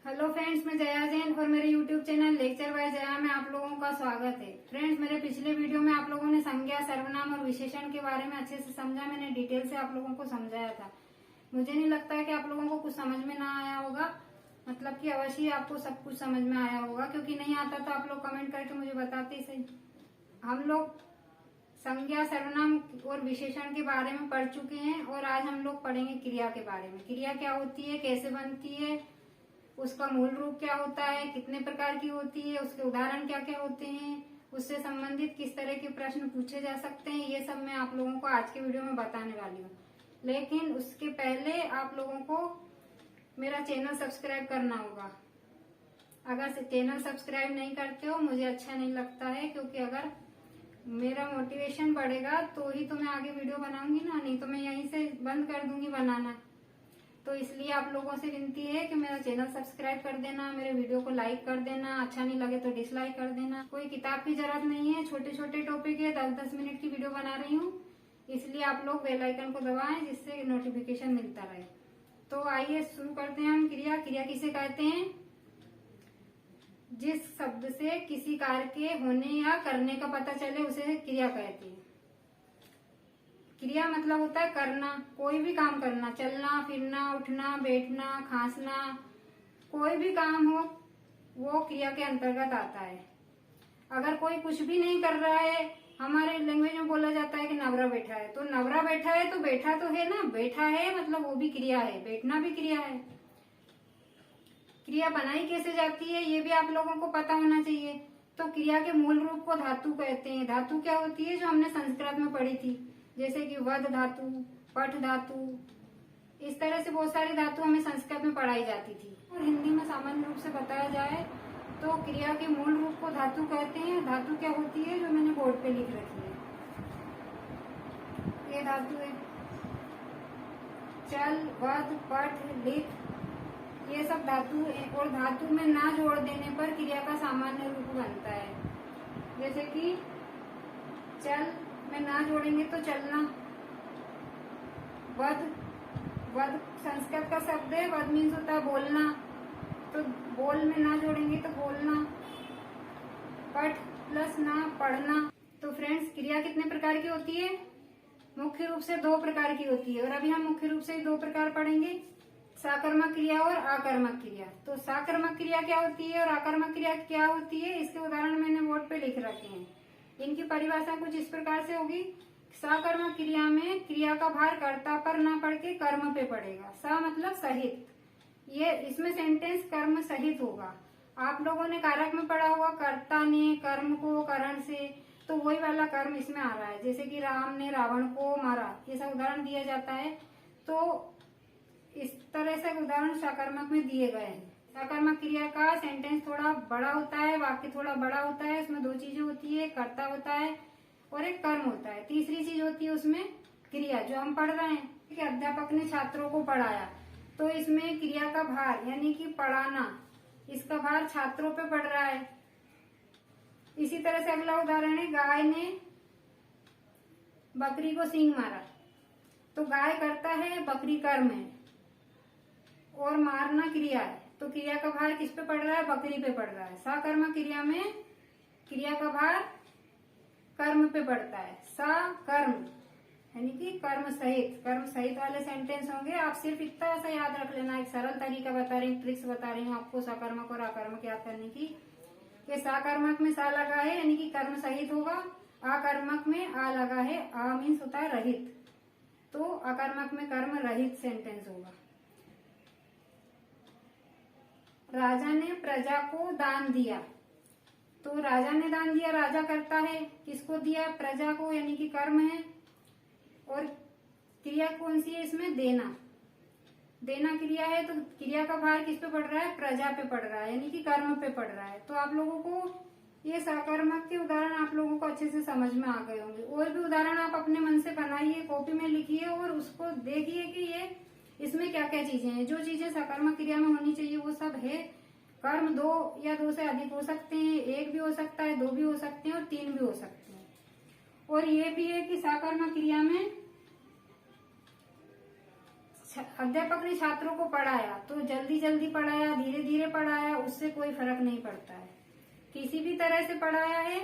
Hello friends, मैं जया जैन और मेरे YouTube channel lecture by Jaya में आप लोगों का स्वागत है। फ्रेंड्स, मेरे पिछले वीडियो में आप लोगों ने संज्ञा, सर्वनाम और विशेषण के बारे में अच्छे से समझा। मैंने डिटेल से आप लोगों को समझाया था। मुझे नहीं लगता है कि आप लोगों को कुछ समझ में ना आया होगा, मतलब कि अवश्य आपको सब कुछ समझ में आया होगा, क्योंकि नहीं आता तो आप लोग कमेंट करके मुझे बताते सही। हम लोग संज्ञा, सर्वनाम और विशेषण के बारे में पढ़ चुके हैं और आज हम लोग पढ़ेंगे क्रिया के बारे में। क्रिया क्या होती है, कैसे बनती है, उसका मूल रूप क्या होता है, कितने प्रकार की होती है, उसके उदाहरण क्या क्या होते हैं, उससे संबंधित किस तरह के प्रश्न पूछे जा सकते हैं, ये सब मैं आप लोगों को आज के वीडियो में बताने वाली हूँ। लेकिन उसके पहले आप लोगों को मेरा चैनल सब्सक्राइब करना होगा। अगर चैनल सब्सक्राइब नहीं करते हो मुझे अच्छा नहीं लगता है, क्योंकि अगर मेरा मोटिवेशन बढ़ेगा तो ही तो मैं आगे वीडियो बनाऊंगी ना, नहीं तो मैं यहीं से बंद कर दूंगी बनाना। तो इसलिए आप लोगों से विनती है कि मेरा चैनल सब्सक्राइब कर देना, मेरे वीडियो को लाइक कर देना, अच्छा नहीं लगे तो डिसलाइक कर देना। कोई किताब की जरूरत नहीं है, छोटे छोटे टॉपिक है, 10-10 मिनट की वीडियो बना रही हूँ, इसलिए आप लोग बेल आइकन को दबाएं जिससे नोटिफिकेशन मिलता रहे। तो आइए शुरू करते हैं हम। क्रिया किसे कहते हैं? जिस शब्द से किसी कार्य के होने या करने का पता चले उसे क्रिया कहते हैं। क्रिया मतलब होता है करना, कोई भी काम करना, चलना, फिरना, उठना, बैठना, खांसना, कोई भी काम हो वो क्रिया के अंतर्गत आता है। अगर कोई कुछ भी नहीं कर रहा है, हमारे लैंग्वेज में बोला जाता है कि नवरा बैठा है, तो नवरा बैठा है तो बैठा तो है ना, बैठा है मतलब वो भी क्रिया है, बैठना भी क्रिया है। क्रिया बनाई कैसे जाती है ये भी आप लोगों को पता होना चाहिए। तो क्रिया के मूल रूप को धातु कहते हैं। धातु क्या होती है, जो हमने संस्कृत में पढ़ी थी, जैसे कि वध धातु, पठ धातु, इस तरह से बहुत सारी धातु हमें संस्कृत में पढ़ाई जाती थी। और हिंदी में सामान्य रूप से बताया जाए तो क्रिया के मूल रूप को धातु कहते हैं। धातु क्या होती है, जो मैंने बोर्ड पे लिख रखी है, ये धातु है। चल, वध, पठ, लिख, ये सब धातु है। और धातु में ना जोड़ देने पर क्रिया का सामान्य रूप बनता है। जैसे कि चल में ना जोड़ेंगे तो चलना। वध संस्कृत का शब्द है, वध मीन्स होता है बोलना, तो बोल में ना जोड़ेंगे तो बोलना। पठ प्लस ना, पढ़ना। तो फ्रेंड्स, क्रिया कितने प्रकार की होती है? मुख्य रूप से 2 प्रकार की होती है, और अभी हम मुख्य रूप से 2 प्रकार पढ़ेंगे, साकर्मक क्रिया और आकर्मक क्रिया। तो साकर्मक क्रिया क्या होती है और आकर्मक क्रिया क्या होती है, इसके उदाहरण मैंने बोर्ड पे लिख रखे हैं। इनकी परिभाषा कुछ इस प्रकार से होगी। साकर्मक क्रिया में क्रिया का भार कर्ता पर ना पड़ के कर्म पे पड़ेगा। सा मतलब सहित, ये इसमें सेंटेंस कर्म सहित होगा। आप लोगों ने कारक में पढ़ा होगा, कर्ता ने कर्म को करण से, तो वही वाला कर्म इसमें आ रहा है। जैसे कि राम ने रावण को मारा, ये सब उदाहरण दिया जाता है। तो इस तरह से उदाहरण साकर्मक में दिए गए हैं। साकर्मक क्रिया का सेंटेंस थोड़ा बड़ा होता है, वाक्य थोड़ा बड़ा होता है, उसमें 2 चीजें होती है, कर्ता होता है और एक कर्म होता है। तीसरी चीज होती है उसमें क्रिया, जो हम पढ़ रहे हैं कि अध्यापक ने छात्रों को पढ़ाया, तो इसमें क्रिया का भार यानी कि पढ़ाना, इसका भार छात्रों पे पड़ रहा है। इसी तरह से अगला उदाहरण है, गाय ने बकरी को सींग मारा, तो गाय करता है, बकरी कर्म है और मारना क्रिया है। तो क्रिया का भार किस पे पड़ रहा है, बकरी पे पड़ रहा है। साकर्मक क्रिया में क्रिया का भार कर्म पे पड़ता है। सा कर्म यानी कि कर्म सहित वाले सेंटेंस होंगे। आप सिर्फ इतना सा याद रख लेना, एक सरल तरीका बता रही हूँ, ट्रिक्स बता रही हूँ आपको साकर्मक और आकर्मक याद करने की। कि साकर्मक में सा लगा है यानी कि कर्म सहित होगा, आकर्मक में आ लगा है, आ मीन्स होता है रहित, तो आकर्मक में कर्म रहित सेंटेंस होगा। राजा ने प्रजा को दान दिया, तो राजा ने दान दिया, राजा करता है, किसको दिया, प्रजा को, यानी कि कर्म है। और क्रिया कौन सी है इसमें, देना। देना क्रिया है, तो क्रिया का भार किस पे पड़ रहा है, प्रजा पे पड़ रहा है, यानी कि कर्म पे पड़ रहा है। तो आप लोगों को ये साकर्मक के उदाहरण आप लोगों को अच्छे से समझ में आ गए होंगे। और भी उदाहरण आप अपने मन से बनाइए, कॉपी में लिखिए और उसको देखिए कि ये इसमें क्या क्या चीजें हैं। जो चीजें साकर्मक क्रिया में होनी चाहिए वो सब है। कर्म 2 या 2 से अधिक हो सकते हैं, 1 भी हो सकता है, 2 भी हो सकते हैं और 3 भी हो सकते हैं। और ये भी है कि साकर्मक क्रिया में अध्यापक ने छात्रों को पढ़ाया तो जल्दी जल्दी पढ़ाया, धीरे धीरे पढ़ाया, उससे कोई फर्क नहीं पड़ता है। किसी भी तरह से पढ़ाया है,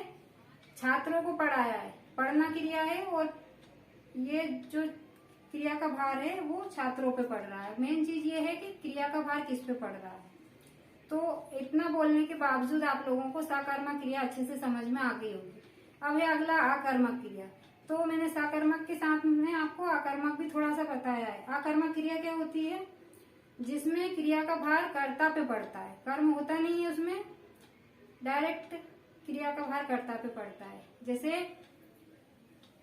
छात्रों को पढ़ाया है, पढ़ना क्रिया है और ये जो क्रिया का भार है वो छात्रों पे पड़ रहा है। मेन चीज ये है कि क्रिया का भार किस पे पड़ रहा है। तो इतना बोलने के बावजूद आप लोगों को सकर्मक क्रिया अच्छे से समझ में आ गई होगी। अब है अगला आकर्मक क्रिया। तो मैंने सकर्मक के साथ में आपको आकर्मक भी थोड़ा सा बताया है। आकर्मक क्रिया क्या होती है? जिसमें क्रिया का भार कर्ता पे पड़ता है, कर्म होता नहीं है उसमें, डायरेक्ट क्रिया का भार कर्ता पे पड़ता है। जैसे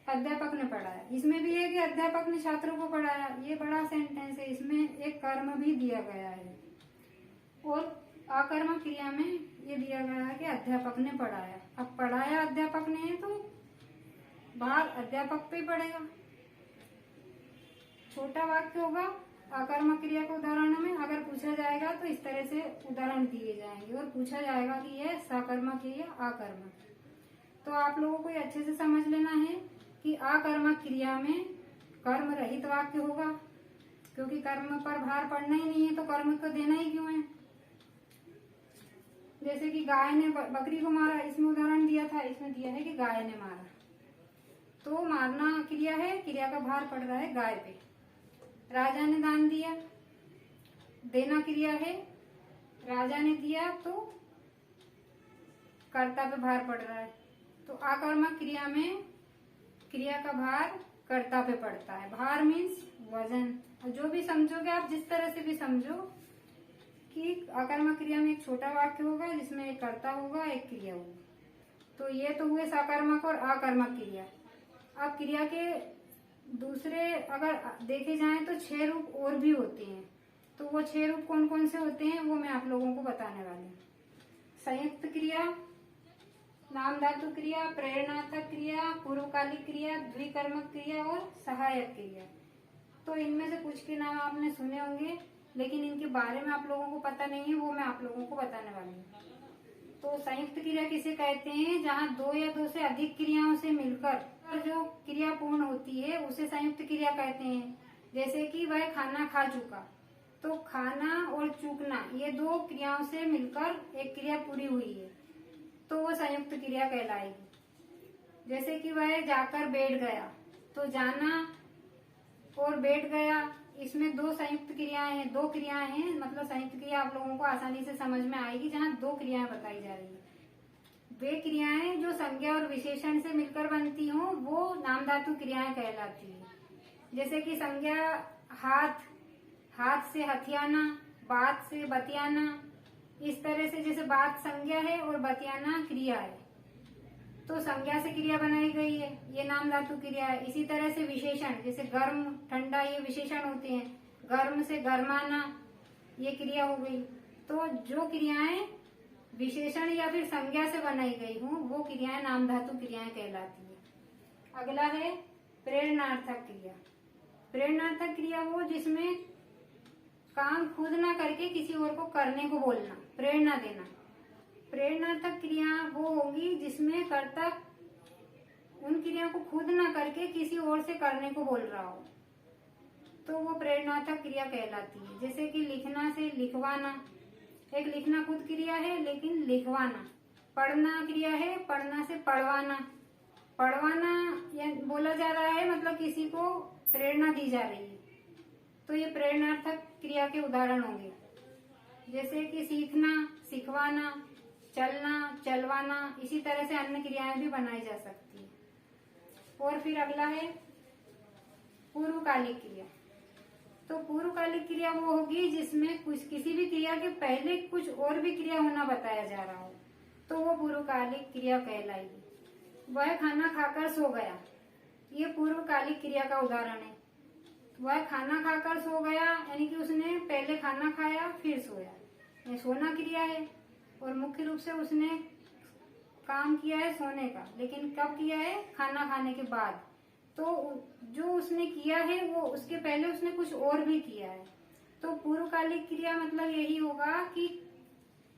अध्यापक ने पढ़ाया, इसमें भी है कि अध्यापक ने छात्रों को पढ़ाया, ये बड़ा सेंटेंस है, इसमें एक कर्म भी दिया गया है। और आकर्मक क्रिया में ये दिया गया है कि अध्यापक ने पढ़ाया। अब पढ़ाया अध्यापक ने है तो भार अध्यापक पे पड़ेगा। छोटा वाक्य होगा। आकर्मक क्रिया के उदाहरणों में अगर पूछा जाएगा तो इस तरह से उदाहरण दिए जाएंगे और पूछा जाएगा कि यह सकर्मक है या आकर्मक। तो आप लोगों को अच्छे से समझ लेना है कि आकर्मक क्रिया में कर्म रहित वाक्य होगा, क्योंकि कर्म पर भार पड़ना ही नहीं है तो कर्म को देना ही क्यों है। जैसे कि गाय ने बकरी को मारा, इसमें उदाहरण दिया था, इसमें दिया है कि गाय ने मारा, तो मारना क्रिया है, क्रिया का भार पड़ रहा है गाय पे। राजा ने दान दिया, देना क्रिया है, राजा ने दिया तो कर्ता पे भार पड़ रहा है। तो आकर्मक क्रिया में क्रिया का भार कर्ता पे पड़ता है। भार मीन्स वजन। जो भी समझोगे आप, जिस तरह से भी समझो कि आकर्मक क्रिया में एक छोटा वाक्य होगा जिसमें एक कर्ता होगा, एक क्रिया होगी। तो ये तो हुए सकर्मक और आकर्मक क्रिया। अब क्रिया के दूसरे अगर देखे जाएं तो 6 रूप और भी होते हैं। तो वो 6 रूप कौन कौन से होते हैं वो मैं आप लोगों को बताने वाली हूँ। संयुक्त क्रिया, नाम धातु क्रिया, प्रेरणार्थक क्रिया, पूर्वकालिक क्रिया, द्विकर्मक क्रिया और सहायक क्रिया। तो इनमें से कुछ के नाम आपने सुने होंगे, लेकिन इनके बारे में आप लोगों को पता नहीं है, वो मैं आप लोगों को बताने वाली हूँ। तो संयुक्त क्रिया किसे कहते हैं? जहाँ 2 या 2 से अधिक क्रियाओं से मिलकर जो क्रिया पूर्ण होती है उसे संयुक्त क्रिया कहते हैं। जैसे कि वह खाना खा चुका, तो खाना और चूकना ये 2 क्रियाओं से मिलकर एक क्रिया पूरी हुई है, तो वो संयुक्त क्रिया कहलाएगी। जैसे कि वह जाकर बैठ गया, तो जाना और बैठ गया, इसमें 2 संयुक्त क्रियाएं हैं, 2 क्रियाएं हैं, मतलब संयुक्त क्रिया आप लोगों को आसानी से समझ में आएगी जहाँ 2 क्रियाएं बताई जा रही है। वे क्रियाएं जो संज्ञा और विशेषण से मिलकर बनती हों वो नाम धातु क्रियाएं कहलाती है। जैसे कि संज्ञा हाथ, हाथ से हथियाना, बात से बतियाना, इस तरह से जैसे बात संज्ञा है और बतियाना क्रिया है, तो संज्ञा से क्रिया बनाई गई है, ये नाम धातु क्रिया है। इसी तरह से विशेषण, जैसे गर्म ठंडा ये विशेषण होते हैं, गर्म से गर्माना ये क्रिया हो गई। तो जो क्रियाएं विशेषण या फिर संज्ञा से बनाई गई हूँ वो क्रियाएं नाम धातु क्रियाएं कहलाती है। अगला है प्रेरणार्थक क्रिया। प्रेरणार्थक क्रिया वो जिसमें काम खुद ना करके किसी और को करने को बोलना, प्रेरणा देना। प्रेरणार्थक क्रिया वो होगी जिसमें कर्ता उन क्रिया को खुद ना करके किसी और से करने को बोल रहा हो, तो वो प्रेरणार्थक क्रिया कहलाती है। जैसे कि लिखना से लिखवाना, एक लिखना खुद क्रिया है लेकिन लिखवाना। पढ़ना क्रिया है, पढ़ना से पढ़वाना। पढ़वाना या बोला जा रहा है मतलब किसी को प्रेरणा दी जा रही है, तो ये प्रेरणार्थक क्रिया के उदाहरण होंगे। जैसे कि सीखना, सिखवाना, चलना, चलवाना, इसी तरह से अन्य क्रियाएं भी बनाई जा सकती है। और फिर अगला है पूर्वकालिक क्रिया। तो पूर्वकालिक क्रिया वो होगी जिसमें कुछ किसी भी क्रिया के पहले कुछ और भी क्रिया होना बताया जा रहा हो, तो वो पूर्वकालिक क्रिया कहलाएगी। वह खाना खाकर सो गया, ये पूर्वकालिक क्रिया का उदाहरण है। वह खाना खाकर सो गया यानी कि उसने पहले खाना खाया फिर सोया, ये सोना क्रिया है और मुख्य रूप से उसने काम किया है सोने का, लेकिन कब किया है? खाना खाने के बाद। तो जो उसने किया है वो उसके पहले उसने कुछ और भी किया है। तो पूर्वकालिक क्रिया मतलब यही होगा कि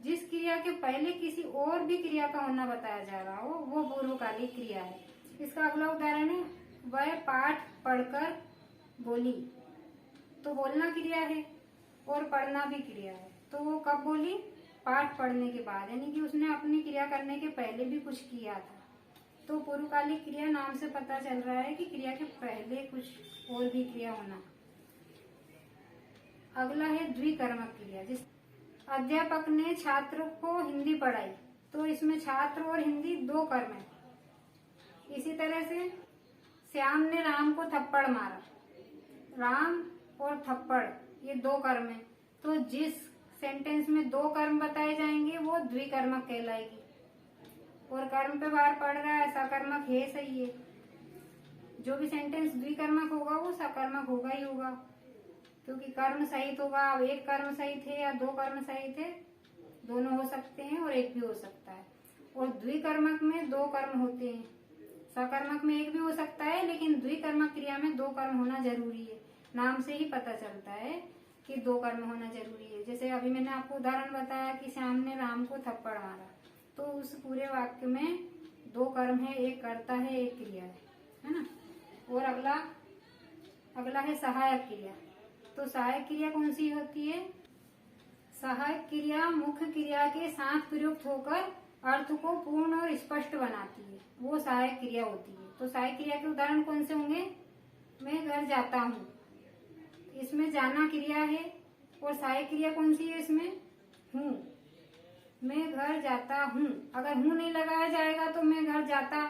जिस क्रिया के पहले किसी और भी क्रिया का होना बताया जा रहा हो वो पूर्वकालिक क्रिया है। इसका अगला उदाहरण है वह पाठ पढ़कर बोली। तो बोलना क्रिया है और पढ़ना भी क्रिया है। तो वो कब बोली? पाठ पढ़ने के बाद, यानी कि उसने अपनी क्रिया करने के पहले भी कुछ किया था। तो पूर्वकालिक क्रिया नाम से पता चल रहा है कि क्रिया के पहले कुछ और भी क्रिया होना। अगला है द्विकर्मक क्रिया। जिस अध्यापक ने छात्र को हिंदी पढ़ाई, तो इसमें छात्र और हिंदी दो कर्म है। इसी तरह से श्याम ने राम को थप्पड़ मारा, राम और थप्पड़ ये दो कर्म है। तो जिस सेंटेंस में दो कर्म बताए जाएंगे वो द्विकर्मक कहलाएगी। और कर्म पे बार पड़ रहा है, सकर्मक है, सही है। जो भी सेंटेंस द्विकर्मक होगा वो सकर्मक होगा ही होगा, क्योंकि कर्म सहित होगा। अब एक कर्म सहित है या दो कर्म सहित है, दोनों हो सकते हैं और एक भी हो सकता है। और द्विकर्मक में दो कर्म होते हैं, सकर्मक में एक भी हो सकता है, लेकिन द्विकर्मक क्रिया में दो कर्म होना जरूरी है। नाम से ही पता चलता है कि दो कर्म होना जरूरी है। जैसे अभी मैंने आपको उदाहरण बताया कि श्याम ने राम को थप्पड़ मारा, तो उस पूरे वाक्य में दो कर्म है, एक कर्ता है, एक क्रिया है ना। और अगला है सहायक क्रिया। तो सहायक क्रिया कौन सी होती है? सहायक क्रिया मुख्य क्रिया के साथ प्रयुक्त होकर अर्थ को पूर्ण और स्पष्ट बनाती है, वो सहायक क्रिया होती है। तो सहायक क्रिया के उदाहरण कौन से होंगे? मैं घर जाता हूँ, इसमें जाना क्रिया है। और सहायक क्रिया कौन सी है इसमें? हूँ। मैं घर जाता हूँ, अगर हूँ नहीं लगाया जाएगा तो मैं घर जाता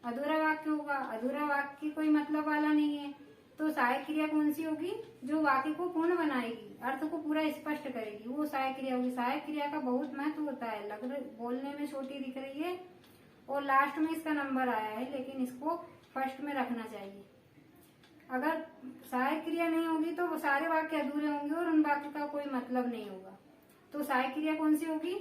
अधूरा वाक्य होगा। अधूरा वाक्य कोई मतलब वाला नहीं है। तो सहायक क्रिया कौन सी होगी? जो वाक्य को पूर्ण बनाएगी, अर्थ को पूरा स्पष्ट करेगी, वो सहायक क्रिया होगी। सहायक क्रिया का बहुत महत्व होता है। बोलने में छोटी दिख रही है और लास्ट में इसका नंबर आया है, लेकिन इसको फर्स्ट में रखना चाहिए। अगर सहायक क्रिया नहीं होगी तो वो सारे वाक्य अधूरे होंगे और उन वाक्य का कोई मतलब नहीं होगा। तो सहायक क्रिया कौन सी होगी?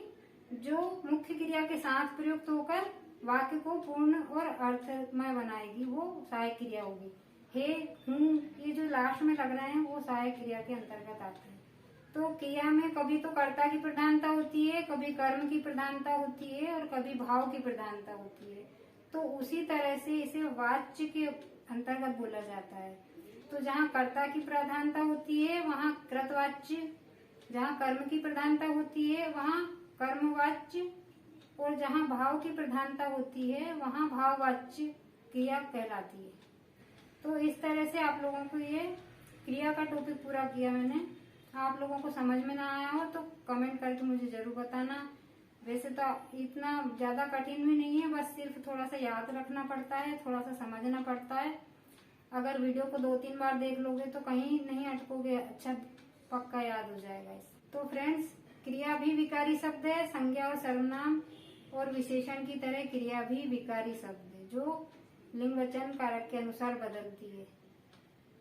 जो मुख्य क्रिया के साथ प्रयुक्त होकर वाक्य को पूर्ण और अर्थमय बनाएगी, वो सहायक क्रिया होगी। हे, हूँ, ये जो लास्ट में लग रहे हैं वो सहायक क्रिया के अंतर्गत आते हैं। तो क्रिया में कभी तो कर्ता की प्रधानता होती है, कभी कर्म की प्रधानता होती है और कभी भाव की प्रधानता होती है। तो उसी तरह से इसे वाच्य के अंतर्गत बोला जाता है। तो जहाँ कर्ता की प्रधानता होती है वहाँ कृतवाच्य, जहाँ कर्म की प्रधानता होती है वहाँ कर्मवाच्य, और जहाँ भाव की प्रधानता होती है वहाँ भाववाच्य क्रिया कहलाती है। तो इस तरह से आप लोगों को ये क्रिया का टॉपिक पूरा किया मैंने। आप लोगों को समझ में ना आया हो तो कमेंट करके मुझे जरूर बताना। वैसे तो इतना ज्यादा कठिन भी नहीं है, बस सिर्फ थोड़ा सा याद रखना पड़ता है, थोड़ा सा समझना पड़ता है। अगर वीडियो को 2-3 बार देख लोगे तो कहीं नहीं अटकोगे, अच्छा पक्का याद हो जाएगा। तो फ्रेंड्स, क्रिया भी विकारी शब्द है। संज्ञा और सर्वनाम और विशेषण की तरह क्रिया भी विकारी शब्द है, जो लिंग वचन कारक के अनुसार बदलती है।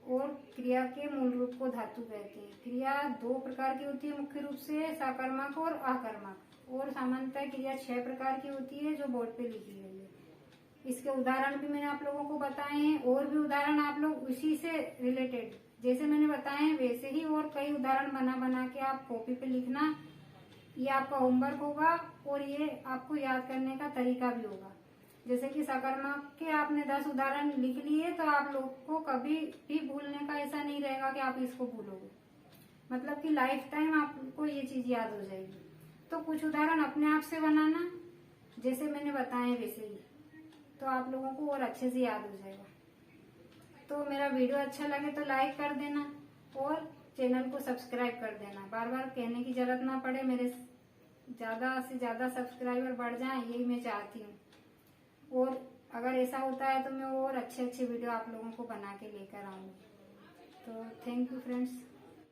और क्रिया के मूल रूप को धातु कहते हैं। क्रिया दो प्रकार की होती है, मुख्य रूप से सकर्मक और अकर्मक। और सामान्यतः क्रिया 6 प्रकार की होती है जो बोर्ड पे लिखी गई है। इसके उदाहरण भी मैंने आप लोगों को बताए हैं, और भी उदाहरण आप लोग उसी से रिलेटेड जैसे मैंने बताए हैं वैसे ही और कई उदाहरण बना बना के आप कॉपी पे लिखना। ये आपका होमवर्क होगा और ये आपको याद करने का तरीका भी होगा। जैसे कि सकर्मक के आपने 10 उदाहरण लिख लिए तो आप लोग को कभी भी भूलने का ऐसा नहीं रहेगा कि आप इसको भूलोगे, मतलब कि लाइफ टाइम आपको ये चीज याद हो जाएगी। तो कुछ उदाहरण अपने आप से बनाना, जैसे मैंने बताए वैसे ही, तो आप लोगों को और अच्छे से याद हो जाएगा। तो मेरा वीडियो अच्छा लगे तो लाइक कर देना और चैनल को सब्सक्राइब कर देना। बार बार कहने की जरूरत ना पड़े, मेरे ज्यादा से ज्यादा सब्सक्राइबर बढ़ जाएं, यही मैं चाहती हूँ। और अगर ऐसा होता है तो मैं और अच्छे वीडियो आप लोगों को बना के लेकर आऊंगी। तो थैंक यू फ्रेंड्स।